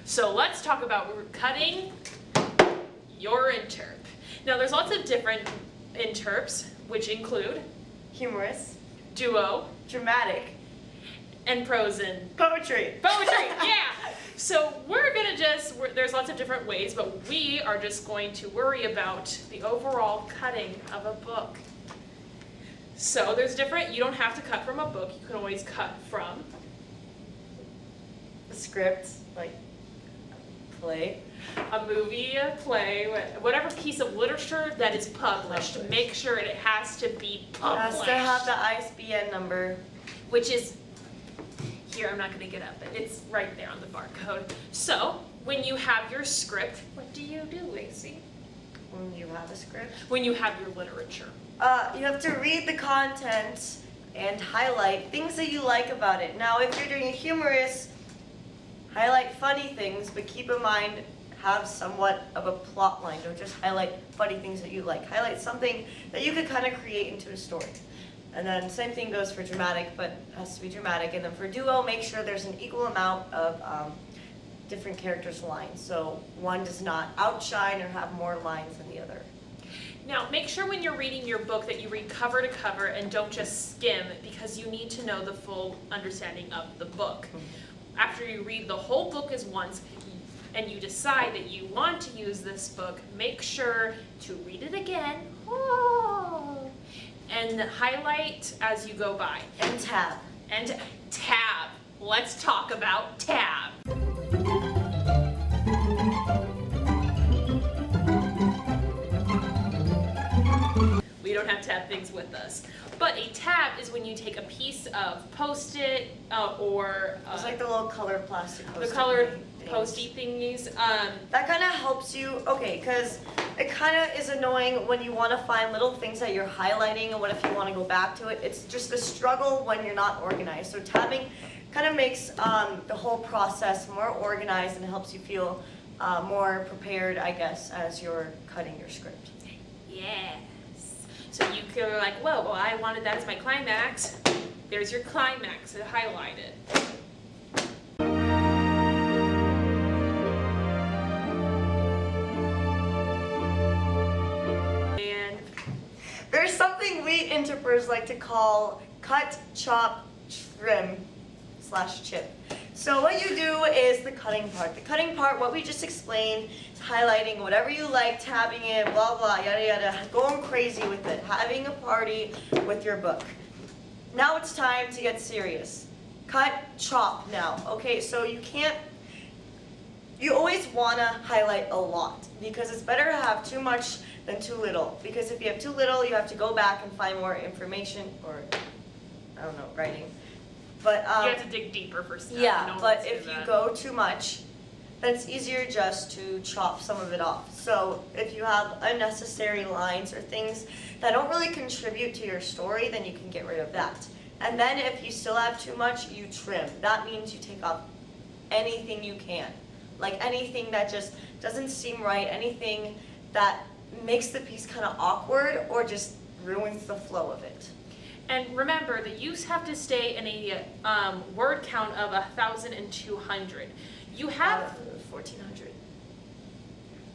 So let's talk about cutting your interp. Now there's lots of different interps, which include humorous, duo, dramatic, and prose and poetry. Poetry, yeah! So we're gonna there's lots of different ways, but we are just going to worry about the overall cutting of a book. So there's different, you don't have to cut from a book, you can always cut from A script, like play. a movie, a play, whatever piece of literature that is published. Make sure it has to be published. Has to have the ISBN number. Which is, here I'm not going to get up, but it's right there on the barcode. So, when you have your script, what do you do, Lacey? When you have a script? When you have your literature. You have to read the content and highlight things that you like about it. Now, if you're doing a humorous, highlight funny things, but keep in mind, have somewhat of a plot line. Don't just highlight funny things that you like. Highlight something that you could kind of create into a story. And then same thing goes for dramatic, but it has to be dramatic. And then for duo, make sure there's an equal amount of different characters' lines. So one does not outshine or have more lines than the other. Now, make sure when you're reading your book that you read cover to cover and don't just skim, because you need to know the full understanding of the book. After you read the whole book as once, and you decide that you want to use this book, make sure to read it again, and highlight as you go by. And tab. And tab. Let's talk about tab. We don't have tab things with us. But a tab is when you take a piece of Post-it or... It's like the little colored plastic Post-it. The colored Post-it thingies. That kind of helps you, okay, because it kind of is annoying when you want to find little things that you're highlighting, and what if you want to go back to it. It's just a struggle when you're not organized. So tabbing kind of makes the whole process more organized, and it helps you feel more prepared, I guess, as you're cutting your script. Yes. So you could like, whoa, well, I wanted that as my climax. There's your climax, so highlight it. And there's something we interpreters like to call cut, chop, trim / chip. So what you do is the cutting part. The cutting part, what we just explained, is highlighting whatever you like, tabbing it, blah, blah, yada, yada, going crazy with it, having a party with your book. Now it's time to get serious. Cut, chop now, okay? So you always want to highlight a lot, because it's better to have too much than too little. Because if you have too little, you have to go back and find more information, or, I don't know, writing. But you have to dig deeper for stuff. yeah, but if you go too much, then it's easier just to chop some of it off. So if you have unnecessary lines or things that don't really contribute to your story, then you can get rid of that. And then if you still have too much, you trim. That means you take off anything you can. Like anything that just doesn't seem right, anything that makes the piece kind of awkward or just ruins the flow of it. And remember that you have to stay in a word count of 1,200. You have 1,400.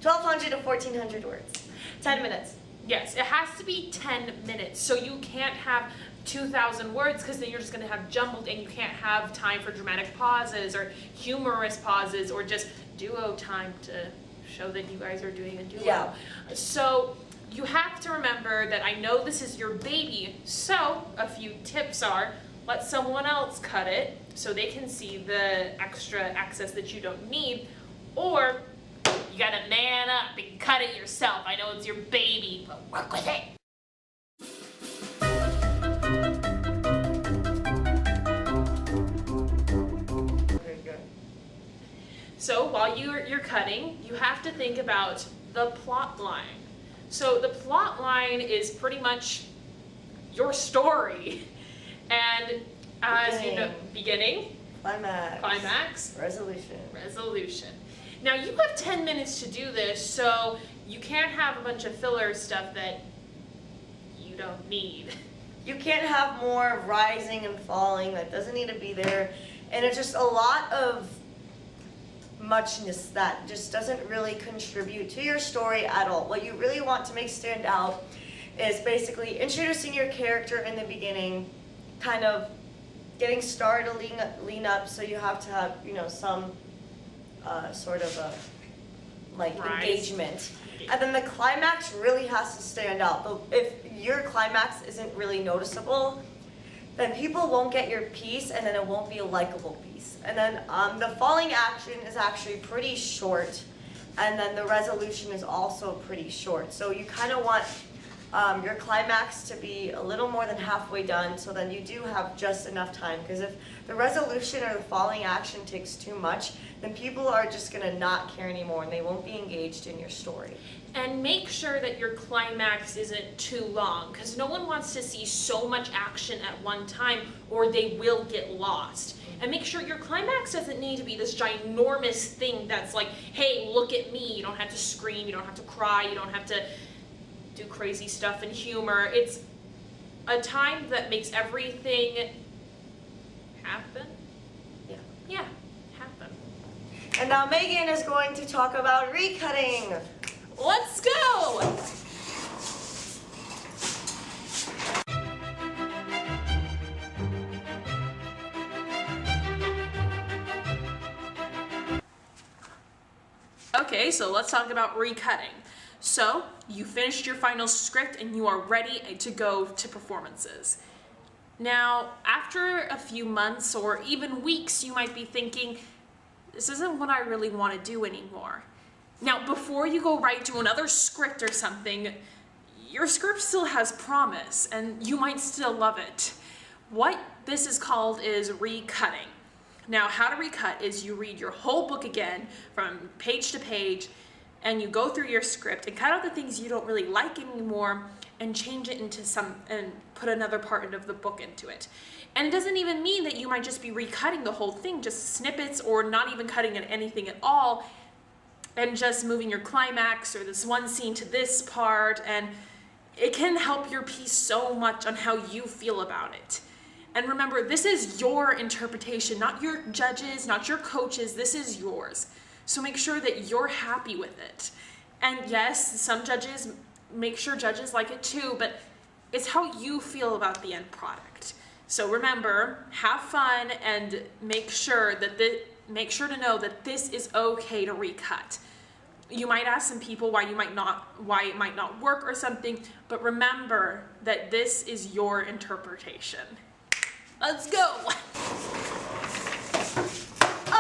1,200 to 1,400 words. 10 minutes. Yes, it has to be 10 minutes. So you can't have 2,000 words, because then you're just going to have jumbled, and you can't have time for dramatic pauses or humorous pauses or just duo time to show that you guys are doing a duo. Yeah. So you have to remember that I know this is your baby, so a few tips are, let someone else cut it so they can see the extra access that you don't need, or you gotta man up and cut it yourself. I know it's your baby, but work with it. Very good. So while you're cutting, you have to think about the plot line. So the plot line is pretty much your story. And as you know, beginning, climax, resolution. Now you have 10 minutes to do this, so you can't have a bunch of filler stuff that you don't need. You can't have more rising and falling that doesn't need to be there. And it's just a lot of muchness that just doesn't really contribute to your story at all. What you really want to make stand out is basically introducing your character in the beginning, kind of getting started to lean up, so you have to have, you know, some sort of a engagement. And then the climax really has to stand out. But if your climax isn't really noticeable, then people won't get your piece, and then it won't be a likable piece. And then the falling action is actually pretty short, and then the resolution is also pretty short. So you kind of want your climax to be a little more than halfway done, so then you do have just enough time. Because if the resolution or the falling action takes too much, then people are just going to not care anymore, and they won't be engaged in your story. And make sure that your climax isn't too long, because no one wants to see so much action at one time, or they will get lost. And make sure your climax doesn't need to be this ginormous thing that's like, hey, look at me. You don't have to scream, you don't have to cry, you don't have to do crazy stuff and humor. It's a time that makes everything happen. Yeah, happen. And now Megan is going to talk about recutting. Let's go! Okay, so let's talk about recutting. So, you finished your final script and you are ready to go to performances. Now, after a few months or even weeks, you might be thinking, this isn't what I really want to do anymore. Now, before you go write to another script or something, your script still has promise and you might still love it. What this is called is recutting. Now, how to recut is you read your whole book again from page to page, and you go through your script and cut out the things you don't really like anymore and change it into and put another part of the book into it. And it doesn't even mean that you might just be recutting the whole thing, just snippets, or not even cutting anything at all, and just moving your climax or this one scene to this part, and it can help your piece so much on how you feel about it. And remember, this is your interpretation, not your judges, not your coaches, this is yours. So make sure that you're happy with it. And yes, some judges, make sure judges like it too, but it's how you feel about the end product. So remember, have fun and make sure to know that this is okay to recut. You might ask some people why it might not work or something, but remember that this is your interpretation. Let's go!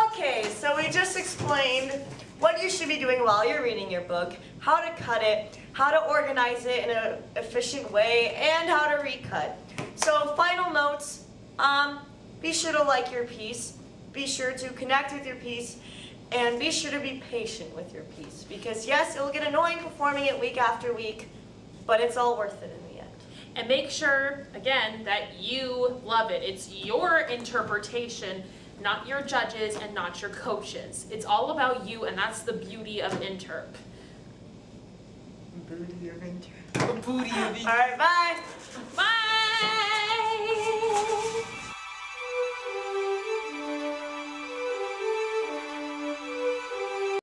Okay, so we just explained what you should be doing while you're reading your book, how to cut it, how to organize it in an efficient way, and how to recut. So final notes, be sure to like your piece, be sure to connect with your piece, and be sure to be patient with your piece. Because yes, it'll get annoying performing it week after week, but it's all worth it in the end. And make sure, again, that you love it. It's your interpretation, not your judges and not your coaches. It's all about you, and that's the beauty of Interp. Booty of Interp. The booty of Interp. All right, bye. Bye!